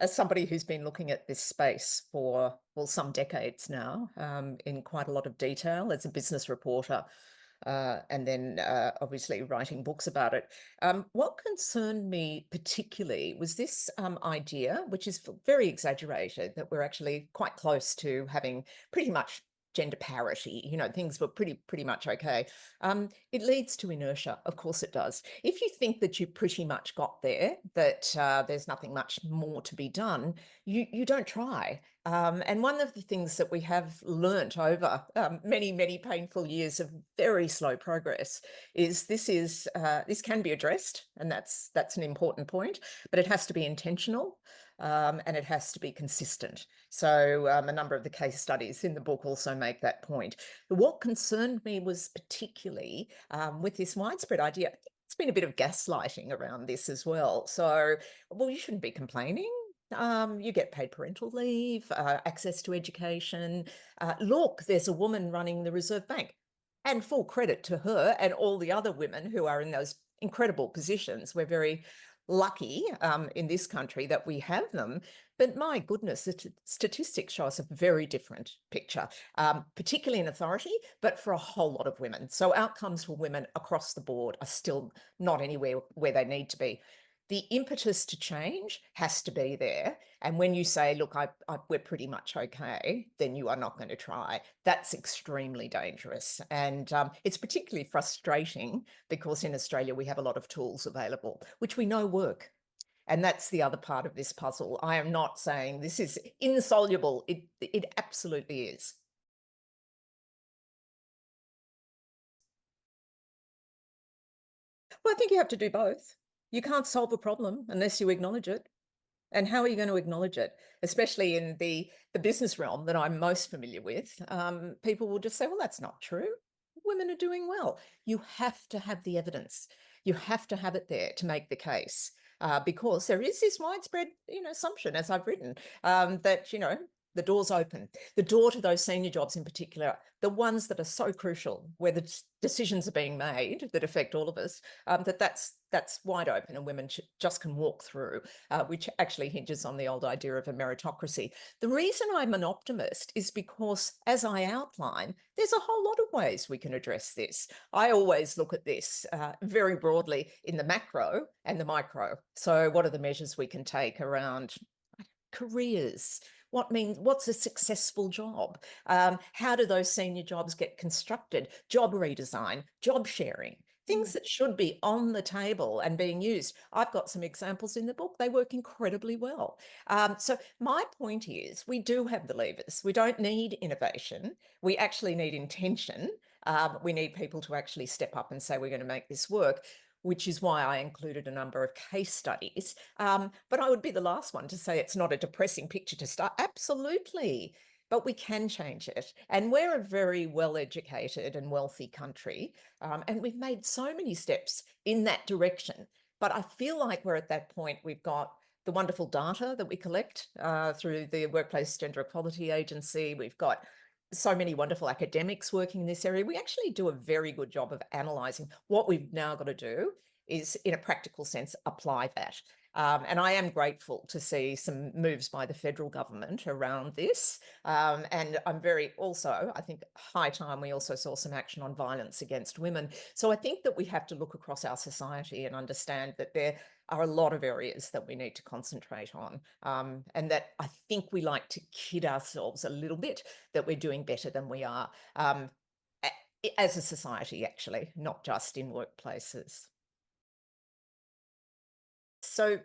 As somebody who's been looking at this space for, well, some decades now, in quite a lot of detail as a business reporter, and then obviously writing books about it, what concerned me particularly was this idea, which is very exaggerated, that we're actually quite close to having pretty much gender parity. Things were pretty much okay. It leads to inertia. Of course it does. If you think that you pretty much got there, that there's nothing much more to be done, you don't try. And one of the things that we have learnt over many painful years of very slow progress is this can be addressed, and that's an important point, but it has to be intentional. And it has to be consistent. So a number of the case studies in the book also make that point. But what concerned me was particularly with this widespread idea. It's been a bit of gaslighting around this as well. So, well, you shouldn't be complaining. You get paid parental leave, access to education. Look, there's a woman running the Reserve Bank, and full credit to her and all the other women who are in those incredible positions. We're very lucky in this country that we have them. But my goodness, the statistics show us a very different picture, particularly in authority, but for a whole lot of women. So outcomes for women across the board are still not anywhere where they need to be. The impetus to change has to be there. And when you say, look, we're pretty much okay, then you are not going to try. That's extremely dangerous. And it's particularly frustrating because in Australia, we have a lot of tools available, which we know work. And that's the other part of this puzzle. I am not saying this is insoluble. It absolutely is. Well, I think you have to do both. You can't solve a problem unless you acknowledge it. And how are you going to acknowledge it? Especially in the business realm that I'm most familiar with, people will just say, well, that's not true. Women are doing well. You have to have the evidence. You have to have it there to make the case. Because there is this widespread, assumption, as I've written, that, the door's open. The door to those senior jobs in particular, the ones that are so crucial, where the decisions are being made that affect all of us, that's wide open and women just can walk through, which actually hinges on the old idea of a meritocracy. The reason I'm an optimist is because, as I outline, there's a whole lot of ways we can address this. I always look at this very broadly in the macro and the micro. So what are the measures we can take around careers? What's a successful job? How do those senior jobs get constructed? Job redesign, job sharing, things that should be on the table and being used. I've got some examples in the book. They work incredibly well. So my point is, we do have the levers. We don't need innovation. We actually need intention. We need people to actually step up and say, we're going to make this work, which is why I included a number of case studies. But I would be the last one to say it's not a depressing picture to start. Absolutely. But we can change it. And we're a very well-educated and wealthy country. And we've made so many steps in that direction. But I feel like we're at that point. We've got the wonderful data that we collect through the Workplace Gender Equality Agency. We've got so many wonderful academics working in this area. We actually do a very good job of analysing. What we've now got to do is, in a practical sense, apply that. And I am grateful to see some moves by the federal government around this. And I'm I think high time we also saw some action on violence against women. So I think that we have to look across our society and understand that there are a lot of areas that we need to concentrate on. And that I think we like to kid ourselves a little bit that we're doing better than we are, as a society, actually, not just in workplaces. So,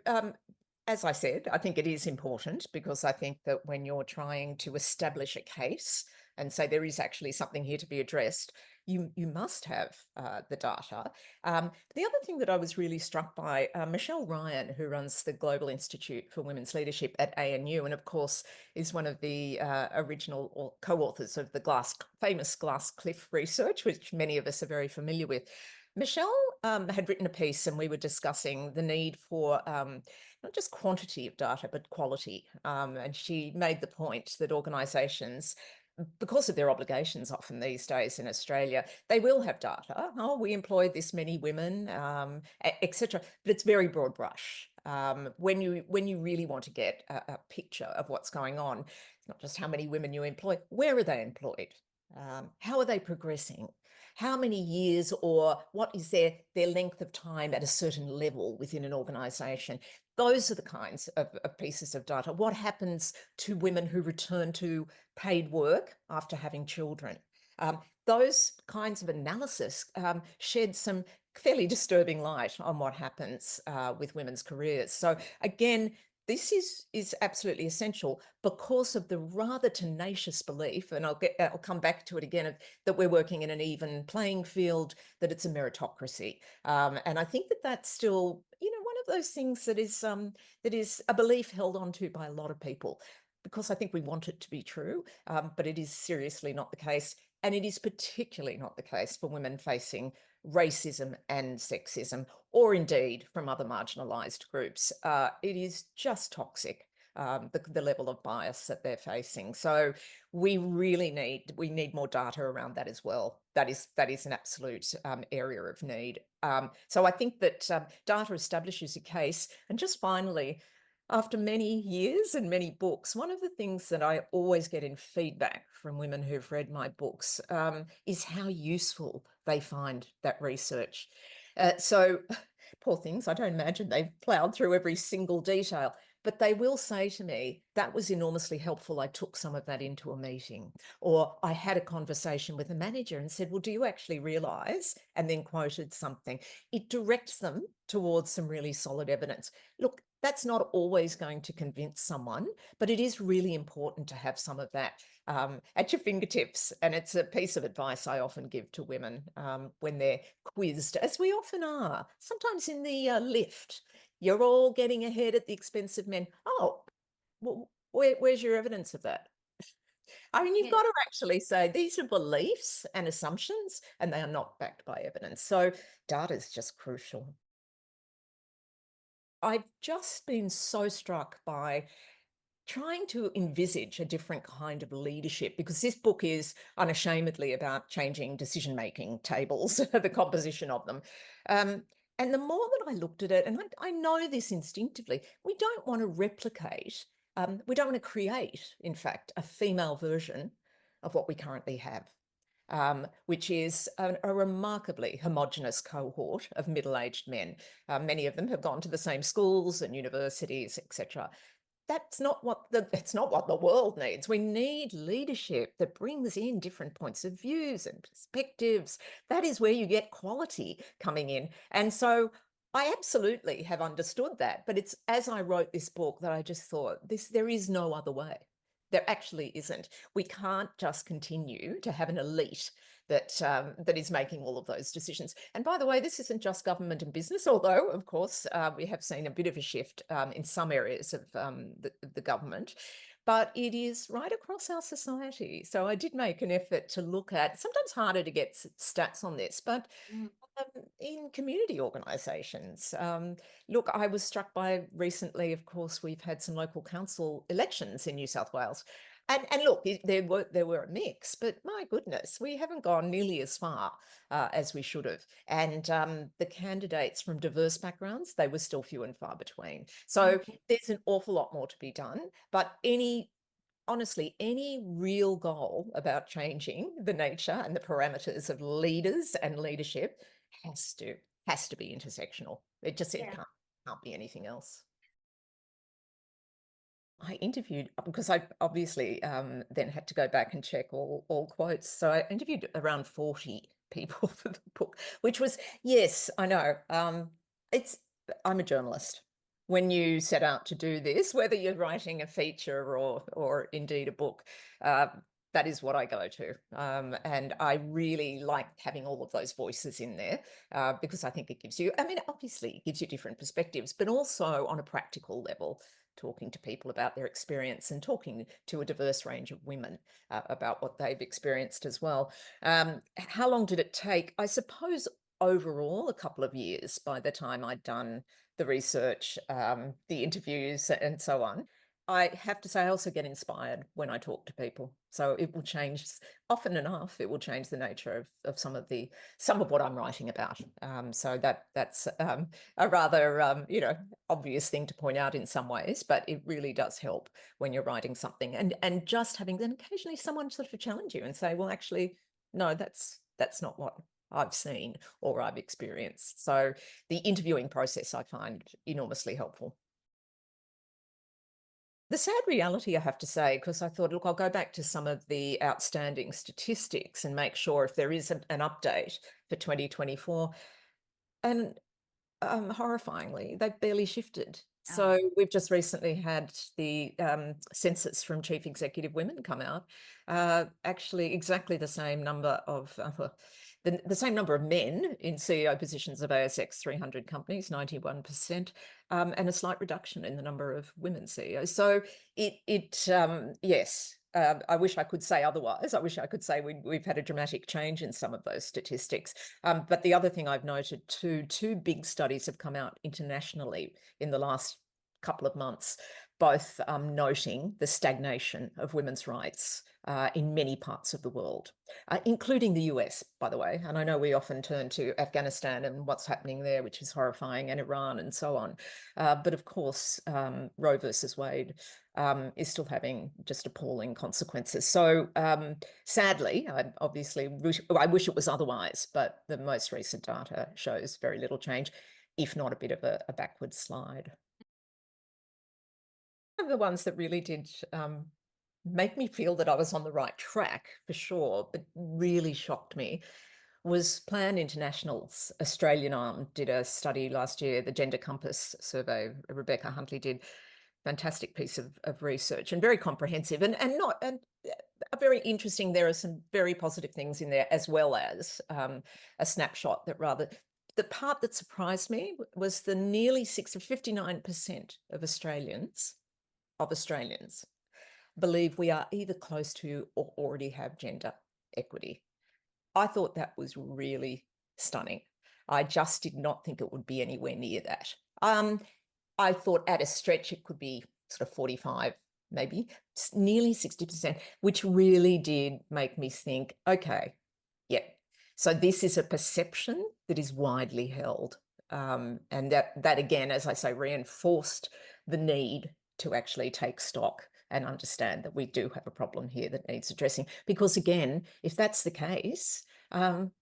as I said, I think it is important because I think that when you're trying to establish a case and say there is actually something here to be addressed, you must have the data. The other thing that I was really struck by, Michelle Ryan, who runs the Global Institute for Women's Leadership at ANU, and of course is one of the original or co-authors of the famous glass cliff research, which many of us are very familiar with. Michelle had written a piece, and we were discussing the need for not just quantity of data, but quality. And she made the point that organisations because of their obligations often these days in Australia, they will have data. Oh, we employed this many women, etc. But it's very broad brush. When you really want to get a picture of what's going on, it's not just how many women you employ. Where are they employed? How are they progressing? How many years or what is their length of time at a certain level within an organisation? Those are the kinds of pieces of data. What happens to women who return to paid work after having children? Um, those kinds of analysis shed some fairly disturbing light on what happens with women's careers. So again, this is absolutely essential because of the rather tenacious belief, and I'll come back to it again, that we're working in an even playing field, that it's a meritocracy, and I think that that's still, one of those things that is a belief held onto by a lot of people, because I think we want it to be true, but it is seriously not the case, and it is particularly not the case for women facing racism and sexism, or indeed from other marginalised groups. It is just toxic, the level of bias that they're facing. So we need more data around that as well. That is an absolute area of need. So I think that data establishes a case. And just finally, after many years and many books, one of the things that I always get in feedback from women who've read my books is how useful they find that research. So poor things, I don't imagine they've ploughed through every single detail, but they will say to me, that was enormously helpful. I took some of that into a meeting. Or I had a conversation with a manager and said, well, do you actually realise? And then quoted something. It directs them towards some really solid evidence. Look, that's not always going to convince someone, but it is really important to have some of that at your fingertips. And it's a piece of advice I often give to women when they're quizzed, as we often are, sometimes in the lift. You're all getting ahead at the expense of men. Oh, well, where's your evidence of that? I mean, you've Yeah. got to actually say these are beliefs and assumptions, and they are not backed by evidence. So data is just crucial. I've just been so struck by trying to envisage a different kind of leadership, because this book is unashamedly about changing decision-making tables, the composition of them. Um, and the more that I looked at it, and I know this instinctively, we don't want to replicate, we don't want to create, in fact, a female version of what we currently have. Which is a remarkably homogenous cohort of middle-aged men. Many of them have gone to the same schools and universities, etc. It's not what the world needs. We need leadership that brings in different points of views and perspectives. That is where you get quality coming in. And so I absolutely have understood that, but it's as I wrote this book that I just thought there is no other way. There actually isn't. We can't just continue to have an elite that is making all of those decisions. And by the way, this isn't just government and business, although, of course, we have seen a bit of a shift in some areas of the government, but it is right across our society. So I did make an effort to look at, sometimes harder to get stats on this, but Mm. in community organisations. Look, I was struck by recently, of course, we've had some local council elections in New South Wales. And look, there were a mix, but my goodness, we haven't gone nearly as far as we should have. And the candidates from diverse backgrounds, they were still few and far between. So Mm. there's an awful lot more to be done. But honestly, any real goal about changing the nature and the parameters of leaders and leadership has to be intersectional. It Yeah. can't be anything else. I interviewed, because I obviously then had to go back and check all quotes. So I interviewed around 40 people for the book, which was, yes, I know. It's I'm a journalist. When you set out to do this, whether you're writing a feature or indeed a book, uh, that is what I go to. And I really like having all of those voices in there because I think it gives you, I mean, obviously it gives you different perspectives, but also on a practical level, talking to people about their experience and talking to a diverse range of women about what they've experienced as well. How long did it take? I suppose overall a couple of years by the time I'd done the research, the interviews and so on. I have to say, I also get inspired when I talk to people. So it will change often enough. It will change the nature of some of what I'm writing about. So that's a rather obvious thing to point out in some ways, but it really does help when you're writing something and just having then occasionally someone sort of challenge you and say, well, actually, no, that's not what I've seen or I've experienced. So the interviewing process I find enormously helpful. The sad reality, I have to say, because I thought, look, I'll go back to some of the outstanding statistics and make sure if there is an update for 2024. And horrifyingly, they've barely shifted. So we've just recently had the census from chief executive women come out. Actually, exactly the same number of the same number of men in CEO positions of ASX 300 companies, 91%, and a slight reduction in the number of women CEOs. So yes. I wish I could say otherwise. I wish I could say we've had a dramatic change in some of those statistics. But the other thing I've noted too, two big studies have come out internationally in the last couple of months, both noting the stagnation of women's rights in many parts of the world, including the US, by the way. And I know we often turn to Afghanistan and what's happening there, which is horrifying, and Iran and so on. But of course, Roe versus Wade is still having just appalling consequences. So sadly, I wish it was otherwise, but the most recent data shows very little change, if not a bit of a backward slide. One of the ones that really did make me feel that I was on the right track, for sure, but really shocked me, was Plan International's Australian arm did a study last year, the Gender Compass survey. Rebecca Huntley did fantastic piece of research and very comprehensive and very interesting. There are some very positive things in there, as well as a snapshot the part that surprised me was the nearly 59% of Australians believe we are either close to or already have gender equity. I thought that was really stunning. I just did not think it would be anywhere near that. I thought at a stretch it could be sort of 45, maybe nearly 60%, which really did make me think, okay, yeah. So this is a perception that is widely held. And that again, as I say, reinforced the need to actually take stock and understand that we do have a problem here that needs addressing. Because again, if that's the case,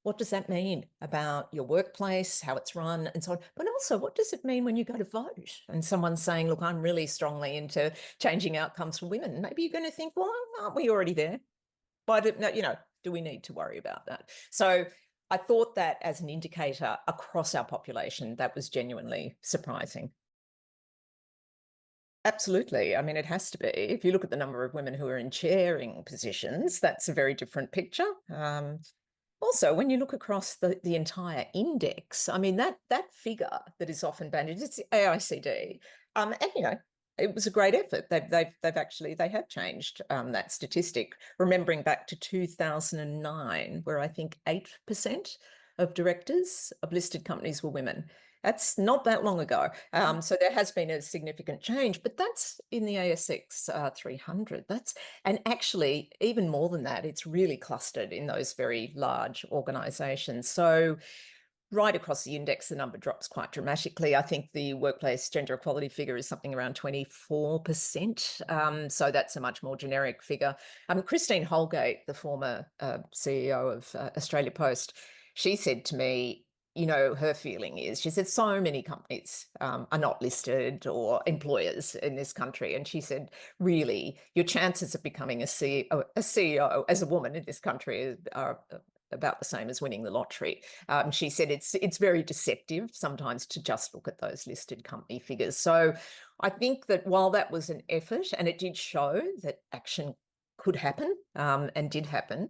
what does that mean about your workplace, how it's run, and so on? But also, what does it mean when you go to vote and someone's saying, look, I'm really strongly into changing outcomes for women? Maybe you're going to think, well, aren't we already there? Why do we need to worry about that? So I thought that as an indicator across our population, that was genuinely surprising. Absolutely. I mean, it has to be. If you look at the number of women who are in chairing positions, that's a very different picture. Also, when you look across the entire index, I mean, that figure that is often banded, it's the AICD. And, it was a great effort. They have changed that statistic, remembering back to 2009, where I think 8% of directors of listed companies were women. That's not that long ago. So there has been a significant change, but that's in the ASX 300. And actually, even more than that, it's really clustered in those very large organisations. So right across the index, the number drops quite dramatically. I think the workplace gender equality figure is something around 24%. So that's a much more generic figure. Christine Holgate, the former CEO of Australia Post, she said to me, her feeling is, she said, so many companies are not listed or employers in this country. And she said, really, your chances of becoming a CEO as a woman in this country are about the same as winning the lottery. She said it's very deceptive sometimes to just look at those listed company figures. So I think that while that was an effort and it did show that action could happen and did happen,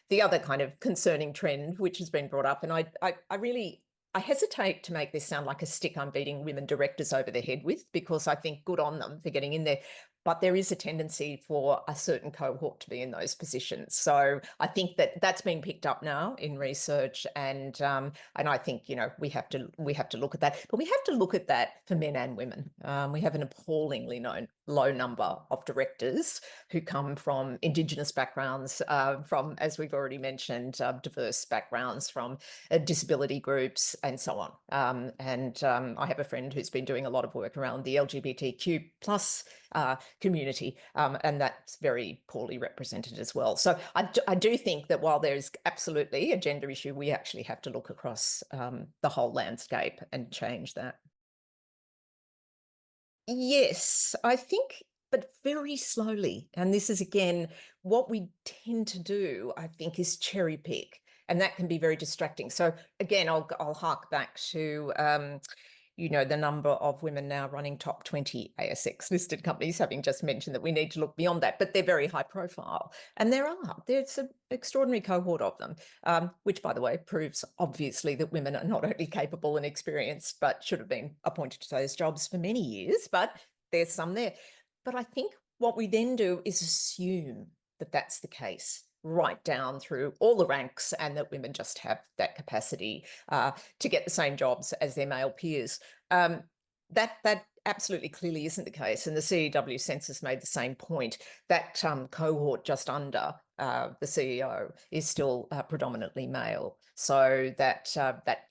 the other kind of concerning trend, which has been brought up, and I hesitate to make this sound like a stick I'm beating women directors over the head with, because I think good on them for getting in there. But there is a tendency for a certain cohort to be in those positions. So I think that that's been picked up now in research, and I think we have to look at that. But we have to look at that for men and women. We have an appallingly low number of directors who come from Indigenous backgrounds, from, as we've already mentioned, diverse backgrounds, from disability groups and so on. I have a friend who's been doing a lot of work around the LGBTQ plus community, and that's very poorly represented as well. So I do think that while there's absolutely a gender issue, we actually have to look across the whole landscape and change that. Yes, I think, but very slowly. And this is again what we tend to do, I think, is cherry pick. And that can be very distracting. So again, I'll hark back to the number of women now running top 20 ASX listed companies, having just mentioned that we need to look beyond that, but they're very high profile. And there's an extraordinary cohort of them, which, by the way, proves obviously that women are not only capable and experienced, but should have been appointed to those jobs for many years, but there's some there. But I think what we then do is assume that that's the case right down through all the ranks, and that women just have that capacity to get the same jobs as their male peers. That absolutely clearly isn't the case. And the CEW census made the same point. That cohort just under the CEO is still predominantly male. So that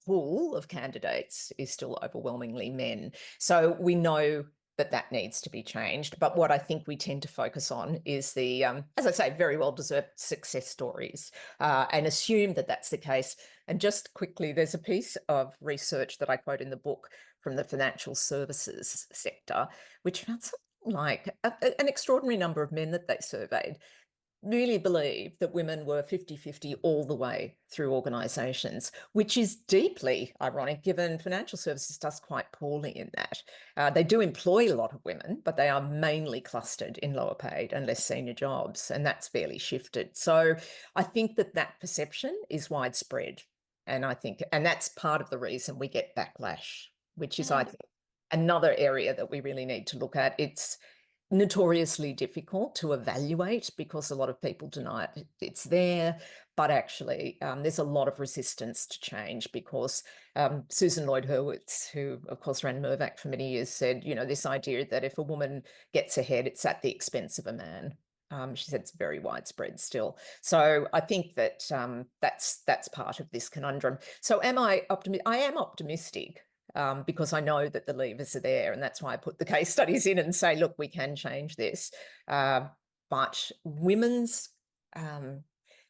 pool of candidates is still overwhelmingly men. So we know that needs to be changed. But what I think we tend to focus on is the, as I say, very well-deserved success stories, and assume that that's the case. And just quickly, there's a piece of research that I quote in the book from the financial services sector, which found something like an extraordinary number of men that they surveyed really believe that women were 50-50 all the way through organisations, which is deeply ironic given financial services does quite poorly in that. They do employ a lot of women, but they are mainly clustered in lower paid and less senior jobs, and that's fairly shifted. So I think that perception is widespread. And I think, and that's part of the reason we get backlash, which is, I think, another area that we really need to look at. It's notoriously difficult to evaluate because a lot of people deny it's there, but actually there's a lot of resistance to change because Susan Lloyd-Hurwitz, who of course ran Mirvac for many years, said, this idea that if a woman gets ahead, it's at the expense of a man. She said it's very widespread still. So I think that that's part of this conundrum. So am I optimistic? I am optimistic. Because I know that the levers are there, and that's why I put the case studies in and say, look, we can change this. But women's, the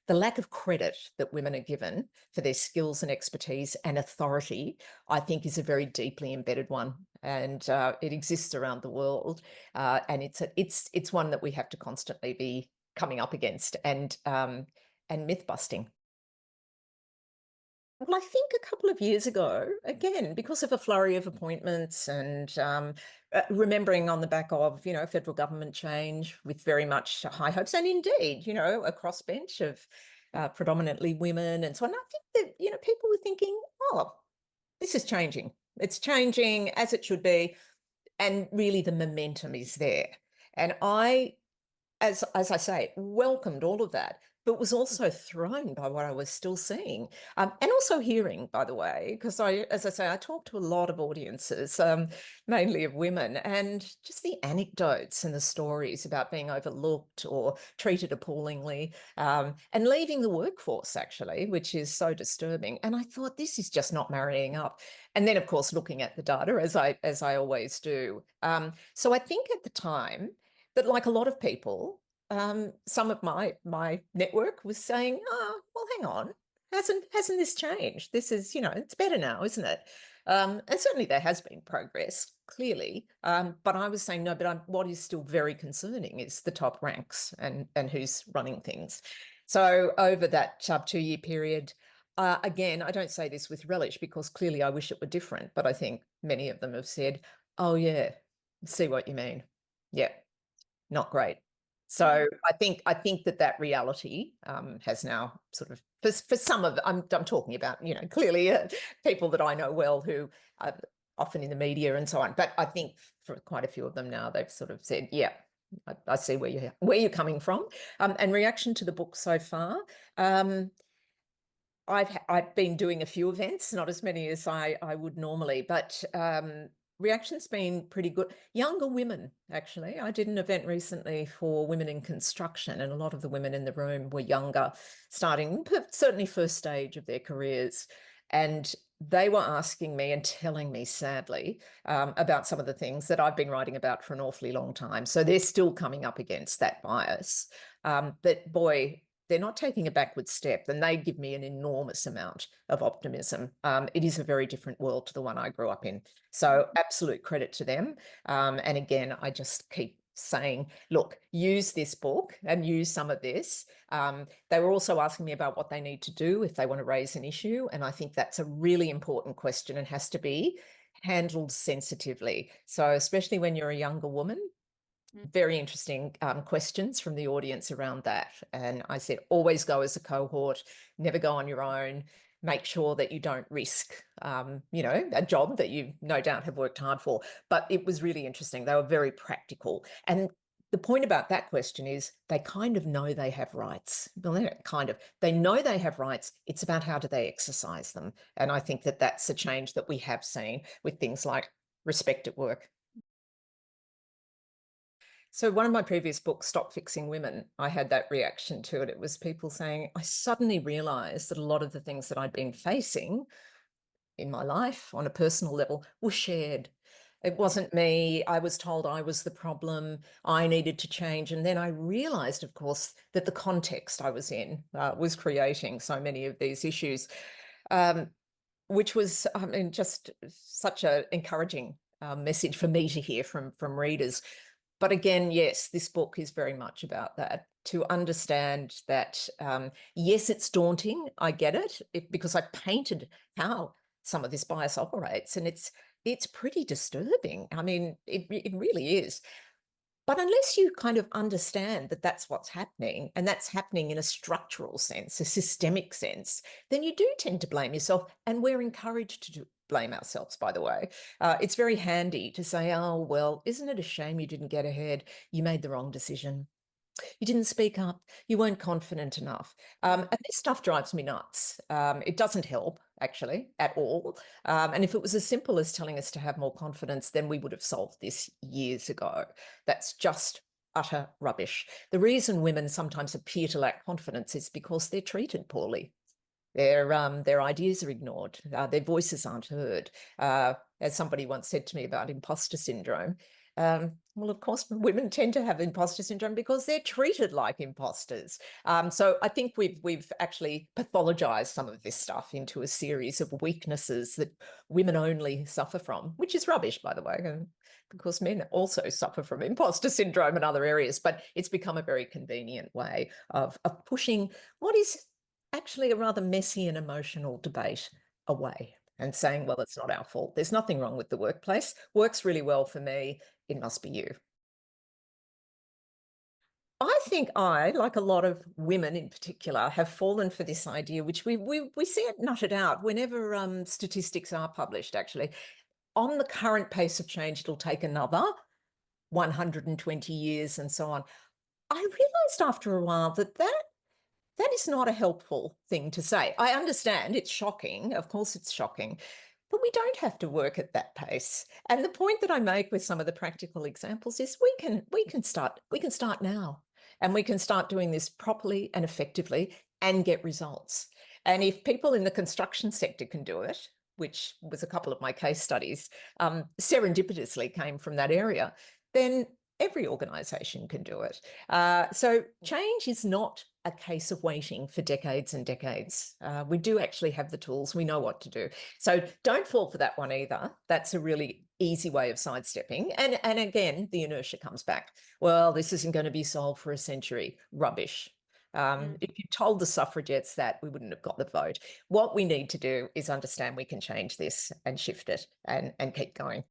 lack of credit that women are given for their skills and expertise and authority, I think, is a very deeply embedded one, and it exists around the world, and it's one that we have to constantly be coming up against and myth busting. Well, I think a couple of years ago, again, because of a flurry of appointments and remembering on the back of, federal government change with very much high hopes, and indeed, a crossbench of predominantly women and so on. I think that, people were thinking, oh, this is changing. It's changing as it should be. And really the momentum is there. And I, as I say, welcomed all of that, but was also thrown by what I was still seeing, and also hearing, by the way, because as I say, I talk to a lot of audiences, mainly of women, and just the anecdotes and the stories about being overlooked or treated appallingly, and leaving the workforce, actually, which is so disturbing. And I thought, this is just not marrying up. And then, of course, looking at the data, as I always do. So I think at the time, that, like a lot of people, some of my network was saying, "Oh, well, hang on, hasn't this changed? This is, it's better now, isn't it?" And certainly there has been progress, clearly. But I was saying no. But what is still very concerning is the top ranks and who's running things. So over that 2-year period. Again, I don't say this with relish because clearly I wish it were different, but I think many of them have said, "Oh yeah, see what you mean. Yeah, not great." So I think that reality has now sort of, for some of, I'm talking about, clearly people that I know well who are often in the media and so on. But I think for quite a few of them now, they've sort of said, yeah, I see where you're coming from. And reaction to the book so far. I've been doing a few events, not as many as I would normally, but Reaction's been pretty good. Younger women, actually. I did an event recently for women in construction, and a lot of the women in the room were younger, starting certainly first stage of their careers. And they were asking me and telling me, sadly, about some of the things that I've been writing about for an awfully long time. So they're still coming up against that bias. But boy, they're not taking a backward step, and they give me an enormous amount of optimism. It is a very different world to the one I grew up in. So absolute credit to them. And again, I just keep saying, look, use this book and use some of this. They were also asking me about what they need to do if they want to raise an issue. And I think that's a really important question and has to be handled sensitively. So especially when you're a younger woman, very interesting questions from the audience around that. And I said, always go as a cohort, never go on your own. Make sure that you don't risk, a job that you no doubt have worked hard for. But it was really interesting. They were very practical. And the point about that question is they kind of know they have rights. Well, they know they have rights. It's about how do they exercise them. And I think that that's a change that we have seen with things like respect at work. So one of my previous books, Stop Fixing Women, I had that reaction to it. It was people saying, I suddenly realized that a lot of the things that I'd been facing in my life on a personal level were shared. It wasn't me. I was told I was the problem. I needed to change. And then I realized, of course, that the context I was in was creating so many of these issues, which was, just such an encouraging message for me to hear from readers. But again, yes, this book is very much about that, to understand that, yes, it's daunting. I get it, because I painted how some of this bias operates, and it's pretty disturbing. I mean, it really is. But unless you kind of understand that that's what's happening, and that's happening in a structural sense, a systemic sense, then you do tend to blame yourself. And we're encouraged to blame ourselves, by the way. It's very handy to say, oh, well, isn't it a shame you didn't get ahead? You made the wrong decision. You didn't speak up. You weren't confident enough. And this stuff drives me nuts. It doesn't help, actually, at all. And if it was as simple as telling us to have more confidence, then we would have solved this years ago. That's just utter rubbish. The reason women sometimes appear to lack confidence is because they're treated poorly. Their ideas are ignored. Their voices aren't heard. As somebody once said to me about imposter syndrome, well, of course, women tend to have imposter syndrome because they're treated like imposters. So I think we've actually pathologized some of this stuff into a series of weaknesses that women only suffer from, which is rubbish, by the way, because men also suffer from imposter syndrome in other areas. But it's become a very convenient way of pushing what is actually a rather messy and emotional debate away and saying, well, it's not our fault. There's nothing wrong with the workplace. Works really well for me. It must be you. I think I, like a lot of women in particular, have fallen for this idea, which we see it nutted out whenever statistics are published, actually. On the current pace of change, it'll take another 120 years and so on. I realized after a while that is not a helpful thing to say. I understand it's shocking. Of course it's shocking. But we don't have to work at that pace. And the point that I make with some of the practical examples is we can start now. And we can start doing this properly and effectively and get results. And if people in the construction sector can do it, which was a couple of my case studies, serendipitously came from that area, then every organisation can do it. So change is not a case of waiting for decades and decades. We do actually have the tools. We know what to do. So don't fall for that one either. That's a really easy way of sidestepping. And again, the inertia comes back. Well, this isn't going to be solved for a century. Rubbish. If you told the suffragettes that, we wouldn't have got the vote. What we need to do is understand we can change this and shift it and keep going.